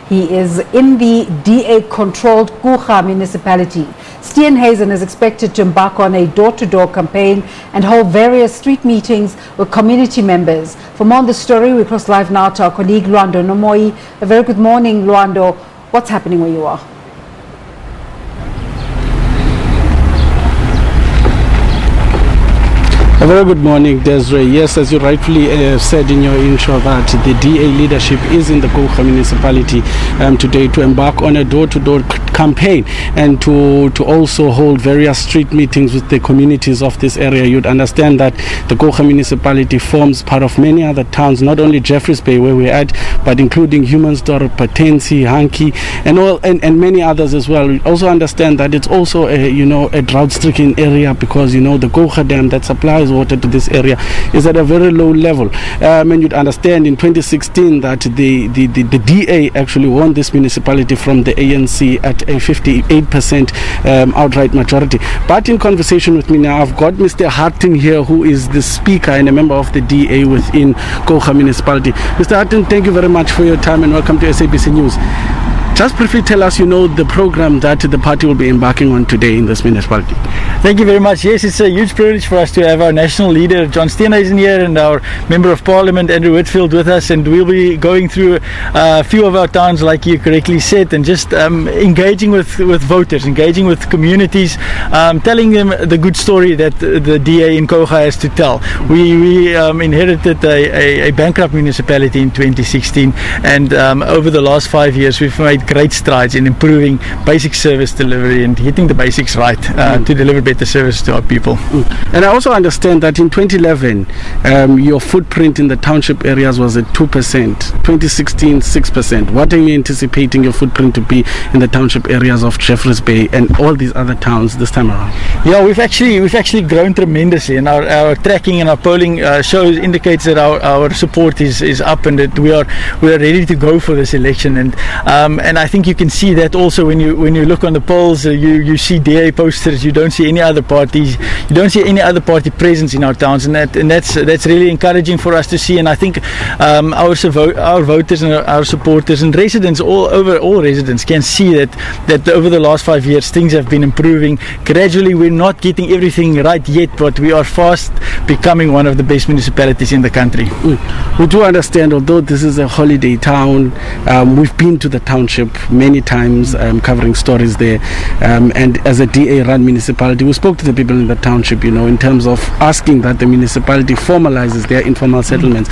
He is in the DA-controlled Kouga Municipality. Steenhuisen is expected to embark on a door-to-door campaign and hold various street meetings with community members. For more on the story, we cross live now to our colleague Lwando Nomoyi. A very good morning, Lwando. What's happening where you are? A very good morning, Desiree. Yes, as you rightfully said in your intro, that the DA leadership is in the Kouga Municipality today to embark on a door-to-door campaign and to also hold various street meetings with the communities of this area. You'd understand that the Kouga Municipality forms part of many other towns, not only Jeffreys Bay where we're at, but including Humansdorp, Patensi, Hanki, and many others as well. We also understand that it's also a drought-stricken area because the Kouga Dam that supplies water to this area is at a very low level. And you'd understand in 2016 that the DA actually won this municipality from the ANC at a 58% outright majority. But in conversation with me now, I've got Mr. Harton here, who is the speaker and a member of the DA within Kouga Municipality. Mr. Harton, thank you very much for your time and welcome to SABC News. Just briefly tell us, the program that the party will be embarking on today in this municipality. Thank you very much. Yes, it's a huge privilege for us to have our national leader, John Steenhuisen, here and our Member of Parliament, Andrew Whitfield, with us. And we'll be going through a few of our towns, like you correctly said, and just engaging with voters, engaging with communities, telling them the good story that the DA in Kouga has to tell. We inherited a bankrupt municipality in 2016, and over the last 5 years, we've made great strides in improving basic service delivery and getting the basics right to deliver better service to our people. And I also understand that in 2011 your footprint in the township areas was at 2%, 2016 6%. What are you anticipating your footprint to be in the township areas of Jeffreys Bay and all these other towns this time around? Yeah, we've actually grown tremendously, and our tracking and our polling indicates that our support is up and that we are ready to go for this election, and I think you can see that also when you look on the polls. You see DA posters. You don't see any other parties. You don't see any other party presence in our towns, and that's really encouraging for us to see. And I think our voters and our supporters and residents all residents can see that over the last 5 years things have been improving gradually. We're not getting everything right yet, but we are fast becoming one of the best municipalities in the country. We do understand, although this is a holiday town, we've been to the township many times, covering stories there, and as a DA-run municipality, we spoke to the people in the township, in terms of asking that the municipality formalizes their informal settlements.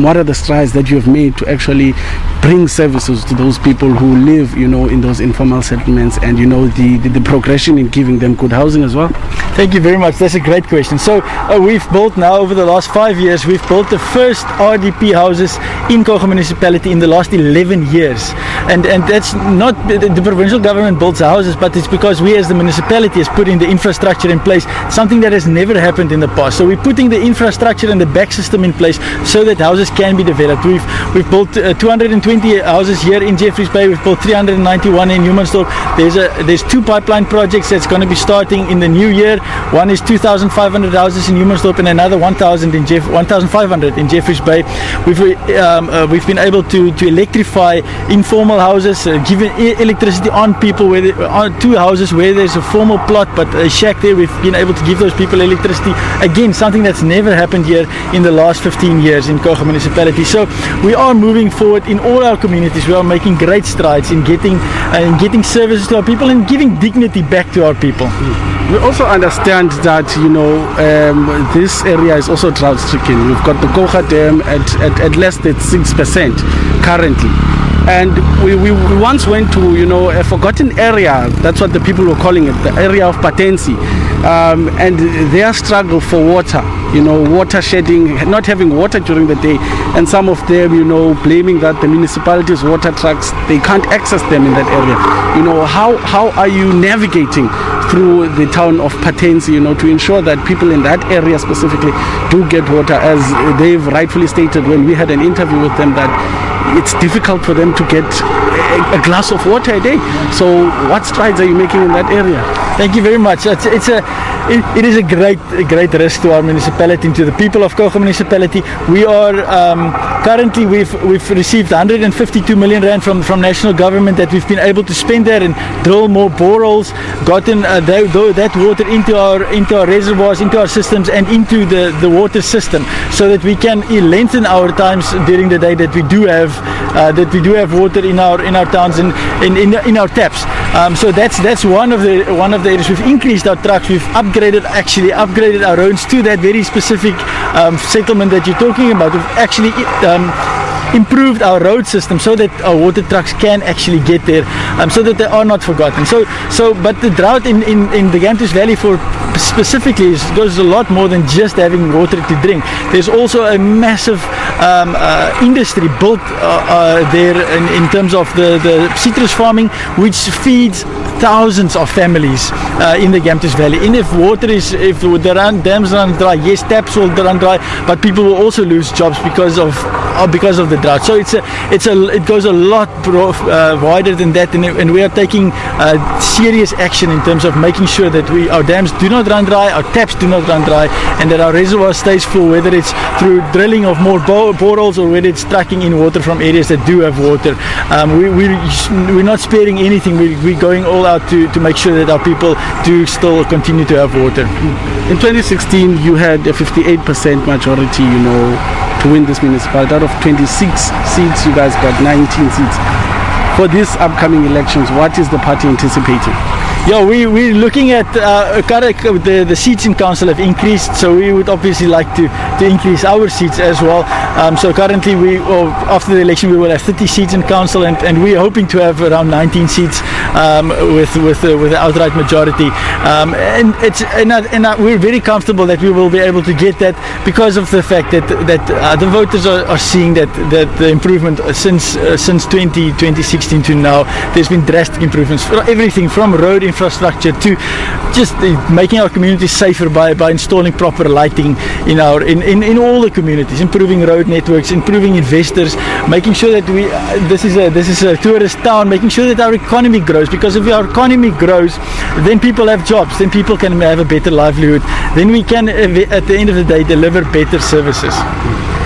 What are the strides that you have made to actually bring services to those people who live, in those informal settlements, and the progression in giving them good housing as well? Thank you very much. That's a great question. So we've built now, over the last 5 years, we've built the first RDP houses in Kouga Municipality in the last 11 years. And that's not the provincial government builds houses, but it's because we as the municipality is putting the infrastructure in place, something that has never happened in the past. So we're putting the infrastructure and the back system in place so that houses can be developed. We've built 220 houses here in Jeffreys Bay. We've built 391 in Humansdorp. There's 2 pipeline projects that's going to be starting in the new year. One is 2,500 houses in Humansdorp and another 1,500 in Jeffreys Bay. We've been able to electrify informal houses, giving electricity on people on 2 houses where there's a formal plot but a shack there. We've been able to give those people electricity. Again, something that's never happened here in the last 15 years in Kouga Municipality. So we are moving forward in all our communities. We are making great strides in getting services to our people and giving dignity back to our people. We also understand that this area is also drought stricken. We've got the Kouga Dam at less than 6% currently. And we once went to a forgotten area. That's what the people were calling it, the area of Patensi, and their struggle for water, water shedding, not having water during the day, and some of them blaming that the municipality's water trucks, they can't access them in that area. How are you navigating through the town of Patensi, to ensure that people in that area specifically do get water, as they've rightfully stated when we had an interview with them, that it's difficult for them to get a glass of water a day. So what strides are you making in that area? Thank you very much. It's a it is a great risk to our municipality and to the people of Kouga Municipality. We are currently we've received 152 million rand from national government that we've been able to spend there and drill more boreholes, gotten that water into our reservoirs, into our systems, and into the water system, so that we can lengthen our times during the day that we do have water in our towns and in our taps. So that's one of the areas. We've increased our trucks. We've upgraded our roads to that very specific settlement that you're talking about. We've actually improved our road system so that our water trucks can actually get there, so that they are not forgotten. But the drought in the Gamtus Valley specifically goes a lot more than just having water to drink. There's also a massive industry built there in terms of the citrus farming, which feeds thousands of families in the Gamtus Valley. And if the dams run dry, yes, taps will run dry, but people will also lose jobs because of the drought. So it goes a lot wider than that, and we are taking serious action in terms of making sure that our dams do not run dry, our taps do not run dry, and that our reservoir stays full, whether it's through drilling of more boreholes or whether it's tracking in water from areas that do have water. We're not sparing anything. We're going all out to make sure that our people do still continue to have water. In 2016, you had a 58% majority, to win this municipality. Out of 26 seats, you guys got 19 seats. For these upcoming elections, what is the party anticipating? Yeah, we're looking at the seats in council have increased, so we would obviously like to increase our seats as well. So currently, after the election, we will have 30 seats in council, and we're hoping to have around 19 seats with the outright majority. And we're very comfortable that we will be able to get that because of the fact that the voters are seeing that the improvement since 2016 to now. There's been drastic improvements for everything from road infrastructure to just making our communities safer by installing proper lighting in all the communities, improving road networks, improving investors, making sure that this is a tourist town, making sure that our economy grows, because if our economy grows, then people have jobs, then people can have a better livelihood, then we can at the end of the day deliver better services.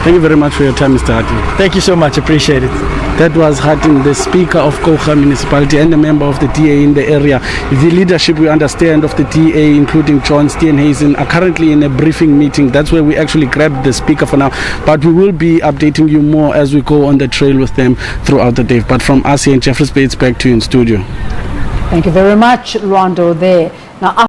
Thank you very much for your time, Mr. Hartin. Thank you so much, appreciate it. That was Hartin, the Speaker of Kouga Municipality and a member of the DA in the area. The leadership, we understand, of the DA, including John Steenhuisen, are currently in a briefing meeting. That's where we actually grabbed the Speaker for now. But we will be updating you more as we go on the trail with them throughout the day. But from us here in Jeffreys Bay, it's back to you in studio. Thank you very much, Lwando, there. Now,